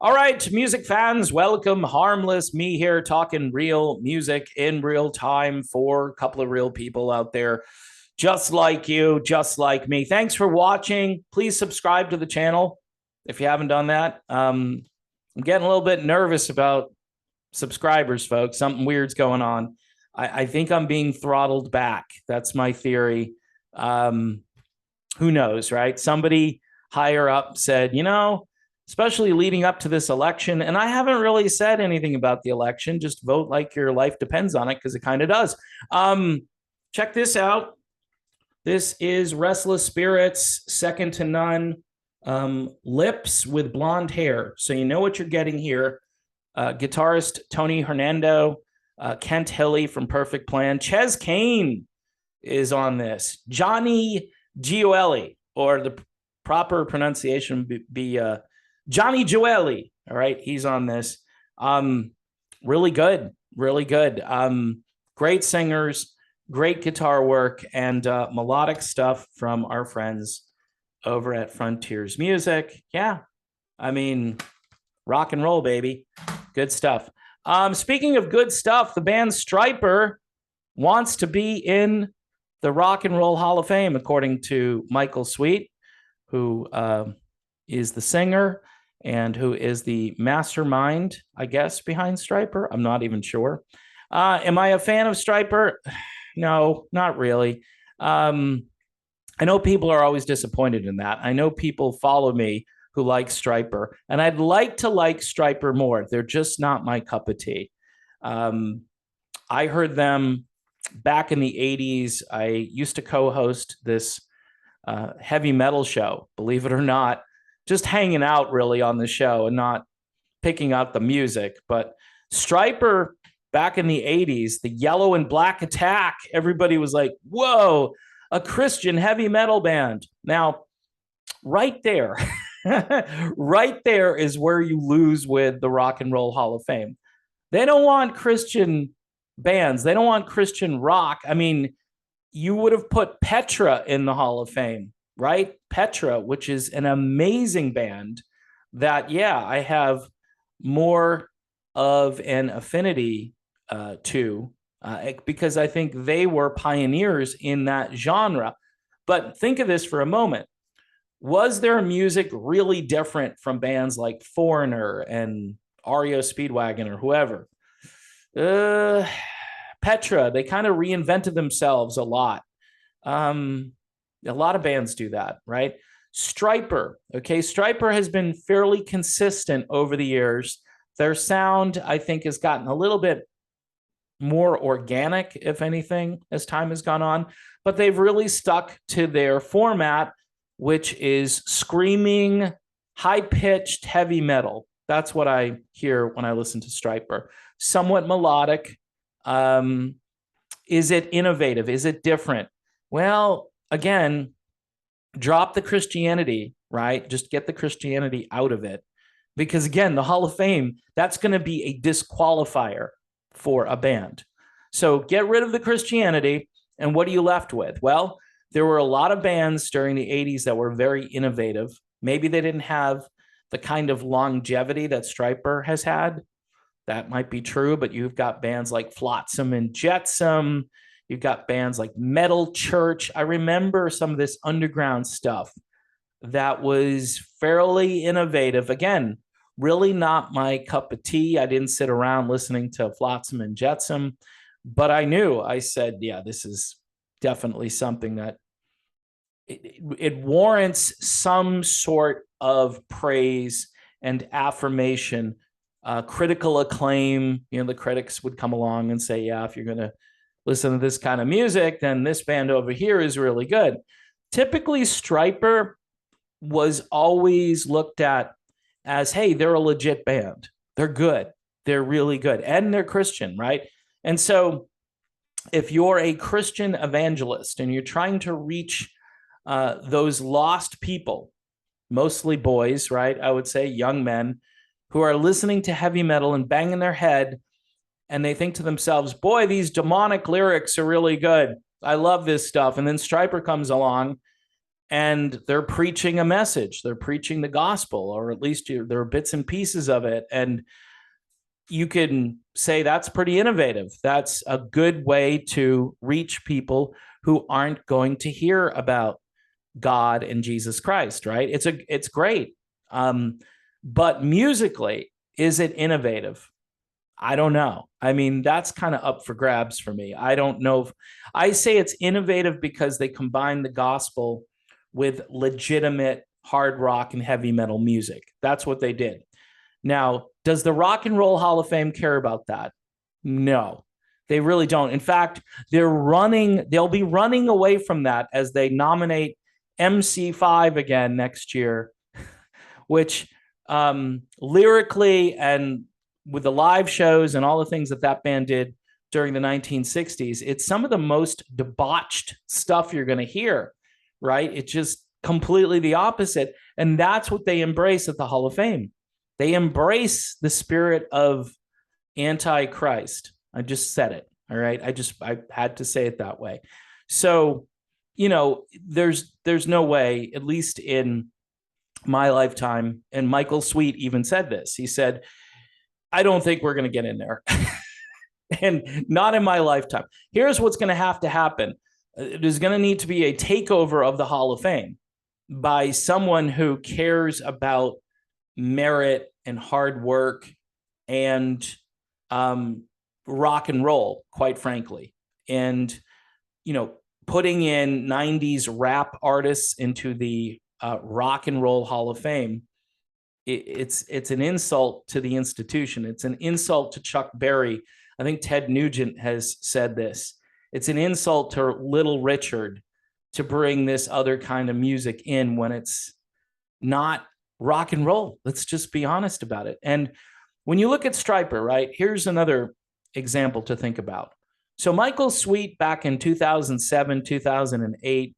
All right, music fans, welcome. Harmless, me here talking real music in real time for a couple of real people out there, just like you, just like me. Thanks for watching. Please subscribe to the channel if you haven't done that. I'm getting a little bit nervous about subscribers, folks. Something weird's going on. I think I'm being throttled back. That's my theory. Um, who knows, right? Somebody higher up said, especially leading up to this election, and I haven't really said anything about the election, just vote like your life depends on it, because it kind of does. Um, Check this out. This is Restless Spirits, Second to None, Lips with Blonde Hair. So you know what you're getting here. Guitarist Tony Hernando, Kent Hilly from Perfect Plan, Ches Kane is on this, Johnny Gioeli, or the proper pronunciation be Johnny Gioeli. All right, he's on this. Really good, really good. Great singers, great guitar work, and melodic stuff from our friends over at Frontiers Music. Yeah, I mean, rock and roll, baby. Good stuff. Speaking of good stuff, the band Stryper wants to be in the Rock and Roll Hall of Fame, according to Michael Sweet, who is the singer and who is the mastermind, I guess, behind Stryper. I'm not even sure. Am I a fan of Stryper? No, not really. I know people are always disappointed in that. I know people follow me who like Stryper, and I'd like to like Stryper more. They're just not my cup of tea. I heard them back in the 80s. I used to co-host this heavy metal show, believe it or not, just hanging out really on the show and not picking out the music. But Stryper back in the 80s, the Yellow and Black Attack, everybody was like, whoa, a Christian heavy metal band. Now, right there, right there is where you lose with the Rock and Roll Hall of Fame. They don't want Christian bands. They don't want Christian rock. I mean, you would have put Petra in the Hall of Fame, right? Petra, which is an amazing band that, yeah, I have more of an affinity to, because I think they were pioneers in that genre. But think of this for a moment. Was their music really different from bands like Foreigner and REO Speedwagon or whoever? Petra, they kind of reinvented themselves a lot. A lot of bands do that, right? Stryper, okay, Stryper has been fairly consistent over the years. Their sound, I think, has gotten a little bit more organic, if anything, as time has gone on, but they've really stuck to their format, which is screaming, high-pitched heavy metal. That's what I hear when I listen to Stryper. Somewhat melodic. Is it innovative? Is it different? Well, again, drop the Christianity, right? Just get the Christianity out of it. Because again, the Hall of Fame, that's going to be a disqualifier for a band. So get rid of the Christianity, and what are you left with? Well, there were a lot of bands during the 80s that were very innovative. Maybe they didn't have the kind of longevity that Stryper has had. That might be true, but you've got bands like Flotsam and Jetsam. You've got bands like Metal Church. I remember some of this underground stuff that was fairly innovative. Again, really not my cup of tea. I didn't sit around listening to Flotsam and Jetsam, but I said, yeah, this is definitely something that it warrants some sort of praise and affirmation, critical acclaim. The critics would come along and say, yeah, if you're going to listen to this kind of music, then this band over here is really good. Typically, Stryper was always looked at as, hey, they're a legit band. They're good. They're really good. And they're Christian, right? And so if you're a Christian evangelist and you're trying to reach those lost people, mostly boys, right? I would say young men who are listening to heavy metal and banging their head, and they think to themselves, boy, these demonic lyrics are really good. I love this stuff. And then Stryper comes along and they're preaching a message. They're preaching the gospel, or at least there are bits and pieces of it. And you can say that's pretty innovative. That's a good way to reach people who aren't going to hear about God and Jesus Christ, right? It's great. But musically, is it innovative? I don't know. I mean, that's kind of up for grabs for me. I don't know if I say it's innovative because they combine the gospel with legitimate hard rock and heavy metal music. That's what they did. Now, does the Rock and Roll Hall of Fame care about that? No, they really don't. In fact, they'll be running away from that as they nominate MC5 again next year, which lyrically and with the live shows and all the things that band did during the 1960s, it's some of the most debauched stuff you're going to hear, right? It's just completely the opposite. And that's what they embrace at the Hall of Fame. They embrace the spirit of Antichrist. I just said it. All right. I had to say it that way. So, there's no way, at least in my lifetime, and Michael Sweet even said this. He said, I don't think we're going to get in there. And not in my lifetime. Here's what's going to have to happen. There's going to need to be a takeover of the Hall of Fame by someone who cares about merit and hard work and rock and roll, quite frankly. And, putting in 90s rap artists into the Rock and Roll Hall of Fame, it's an insult to the institution. It's an insult to Chuck Berry. I think Ted Nugent has said this. It's an insult to Little Richard to bring this other kind of music in when it's not rock and roll. Let's just be honest about it. And when you look at Stryper, right, here's another example to think about. So Michael Sweet back in 2007, 2008,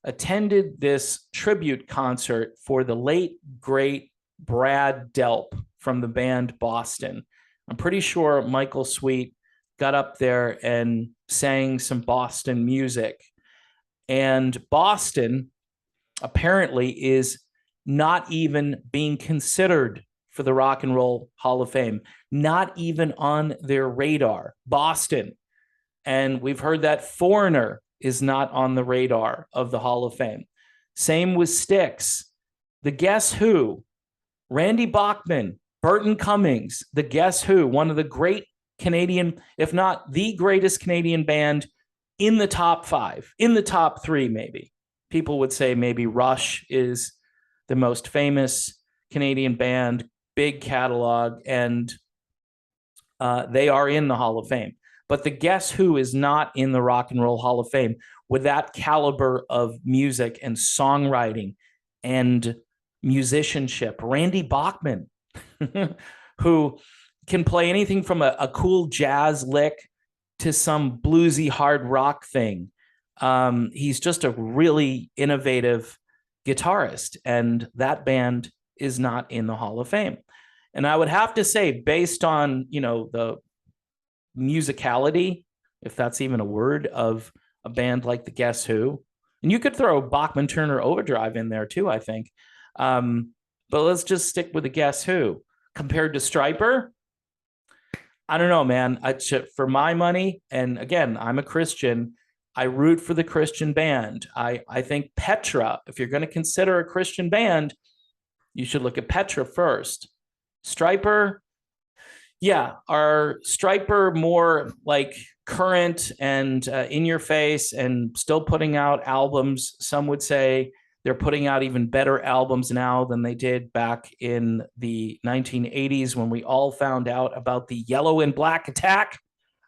attended this tribute concert for the late, great Brad Delp from the band Boston. I'm pretty sure Michael Sweet got up there and sang some Boston music. And Boston apparently is not even being considered for the Rock and Roll Hall of Fame, not even on their radar. Boston. And we've heard that Foreigner is not on the radar of the Hall of Fame. Same with Styx. The Guess Who, Randy Bachman, Burton Cummings, the Guess Who, one of the great Canadian, if not the greatest Canadian band in the top 5, in the top 3 maybe. People would say maybe Rush is the most famous Canadian band, big catalog, and they are in the Hall of Fame. But the Guess Who is not in the Rock and Roll Hall of Fame with that caliber of music and songwriting and musicianship. Randy Bachman, who can play anything from a cool jazz lick to some bluesy hard rock thing. He's just a really innovative guitarist, and that band is not in the Hall of Fame. And I would have to say, based on, the musicality, if that's even a word, of a band like the Guess Who, and you could throw Bachman Turner Overdrive in there too, I think. But let's just stick with the Guess Who. Compared to Stryper, I don't know, man. For my money, and again, I'm a Christian, I root for the Christian band. I think Petra, if you're going to consider a Christian band, you should look at Petra first. Stryper, yeah, are Stryper more like current and in your face and still putting out albums? Some would say they're putting out even better albums now than they did back in the 1980s when we all found out about the Yellow and Black attack.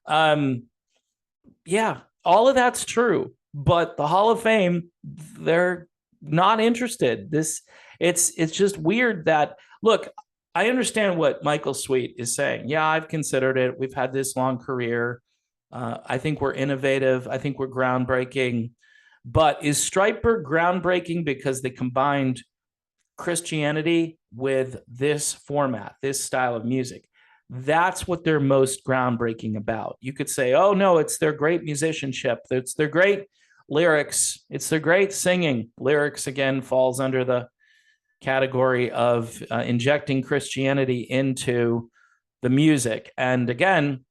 Yeah, all of that's true. But the Hall of Fame, they're not interested. It's just weird that, look, I understand what Michael Sweet is saying. Yeah, I've considered it. We've had this long career. I think we're innovative. I think we're groundbreaking. But is Stryper groundbreaking because they combined Christianity with this format, this style of music? That's what they're most groundbreaking about. You could say, oh, no, it's their great musicianship. It's their great lyrics. It's the great singing. Lyrics, again, falls under the category of injecting Christianity into the music. And again,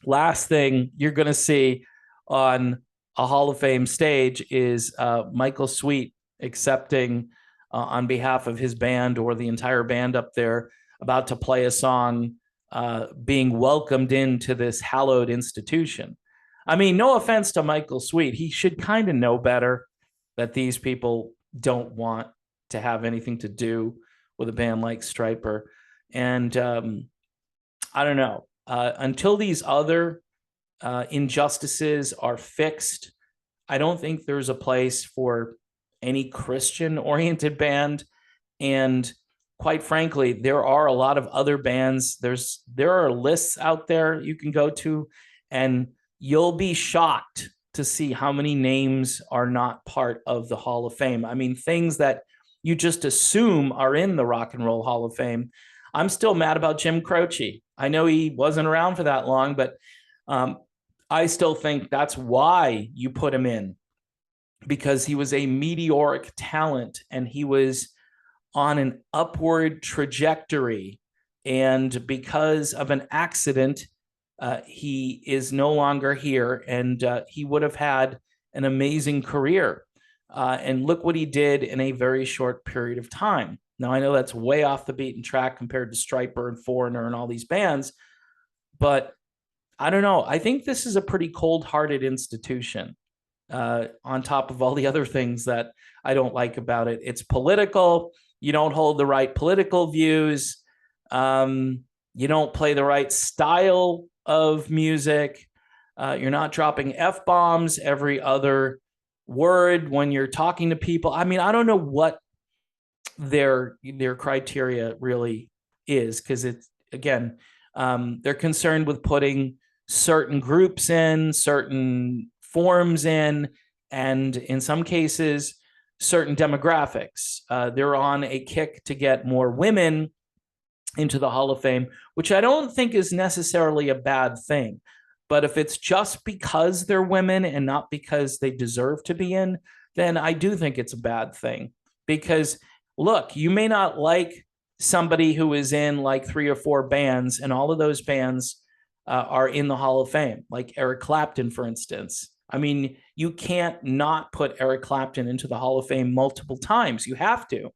last thing you're going to see on a Hall of Fame stage is Michael Sweet accepting on behalf of his band or the entire band up there about to play a song being welcomed into this hallowed institution. I mean, no offense to Michael Sweet. He should kind of know better that these people don't want to have anything to do with a band like Stryper. And I don't know. Until these other injustices are fixed, I don't think there's a place for any Christian-oriented band. And quite frankly, there are a lot of other bands. There are lists out there you can go to, and you'll be shocked to see how many names are not part of the Hall of Fame. I mean, things that you just assume are in the Rock and Roll Hall of Fame. I'm still mad about Jim Croce. I know he wasn't around for that long, but I still think that's why you put him in, because he was a meteoric talent and he was on an upward trajectory. And because of an accident, he is no longer here, and he would have had an amazing career. And look what he did in a very short period of time. Now, I know that's way off the beaten track compared to Stryper and Foreigner and all these bands, but I don't know. I think this is a pretty cold-hearted institution, on top of all the other things that I don't like about it. It's political. You don't hold the right political views. You don't play the right style of music. You're not dropping F-bombs every other word when you're talking to people. I mean, I don't know what their criteria really is, because it's, again, they're concerned with putting certain groups in, certain forms in, and in some cases, certain demographics. They're on a kick to get more women into the Hall of Fame, which I don't think is necessarily a bad thing. But if it's just because they're women and not because they deserve to be in, then I do think it's a bad thing. Because look, you may not like somebody who is in like 3 or 4 bands, and all of those bands are in the Hall of Fame, like Eric Clapton, for instance. I mean, you can't not put Eric Clapton into the Hall of Fame multiple times. You have to.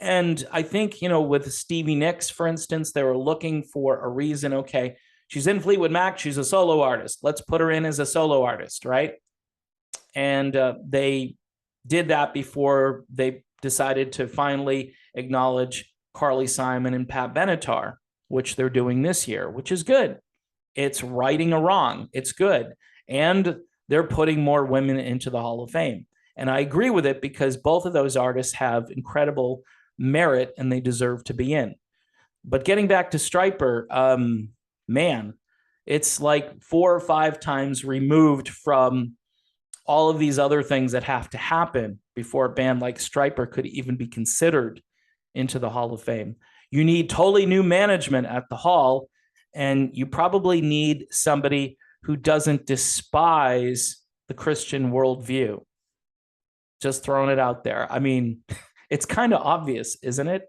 And I think, with Stevie Nicks, for instance, they were looking for a reason. Okay, she's in Fleetwood Mac. She's a solo artist. Let's put her in as a solo artist, right? And they did that before they decided to finally acknowledge Carly Simon and Pat Benatar, which they're doing this year, which is good. It's righting a wrong. It's good. And they're putting more women into the Hall of Fame. And I agree with it, because both of those artists have incredible merit and they deserve to be in. But getting back to Stryper, man, it's like 4 or 5 times removed from all of these other things that have to happen before a band like Stryper could even be considered into the Hall of Fame. You need totally new management at the Hall, and you probably need somebody who doesn't despise the Christian worldview. Just throwing it out there. I mean, it's kind of obvious, isn't it?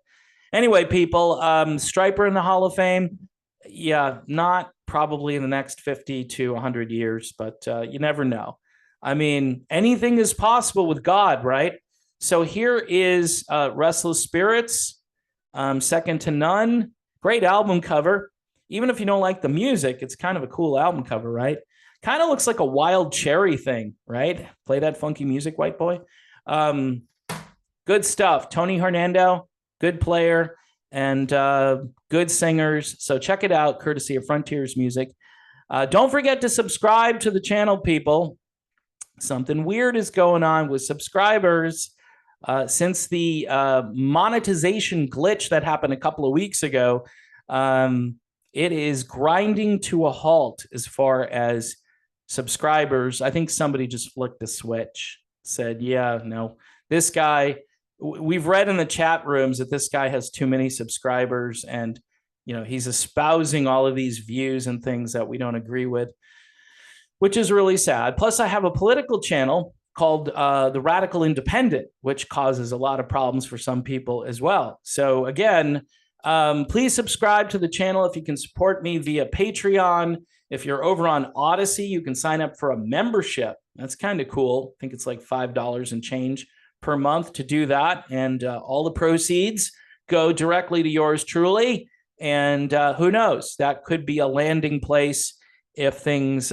Anyway, people, Stryper in the Hall of Fame, yeah, not probably in the next 50 to 100 years, but you never know. I mean, anything is possible with God, right? So here is Restless Spirits, Second to None. Great album cover. Even if you don't like the music, it's kind of a cool album cover, right? Kind of looks like a Wild Cherry thing, right? Play that funky music, white boy. Good stuff. Tony Hernando, good player, and good singers. So check it out, courtesy of Frontiers Music. Don't forget to subscribe to the channel, people. Something weird is going on with subscribers. Since the monetization glitch that happened a couple of weeks ago, it is grinding to a halt as far as subscribers. I think somebody just flicked the switch, said, yeah, no, this guy, we've read in the chat rooms that this guy has too many subscribers, and he's espousing all of these views and things that we don't agree with. which is really sad. Plus, I have a political channel called The Radical Independent, which causes a lot of problems for some people as well. So again, please subscribe to the channel if you can support me via Patreon. If you're over on Odyssey, you can sign up for a membership. That's kind of cool. I think it's like $5 and change per month to do that. And all the proceeds go directly to yours truly. And who knows, that could be a landing place if things,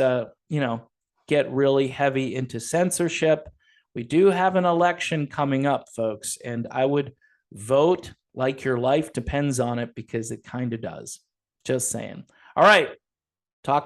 get really heavy into censorship. We do have an election coming up, folks, and I would vote like your life depends on it, because it kind of does. Just saying. All right. Talk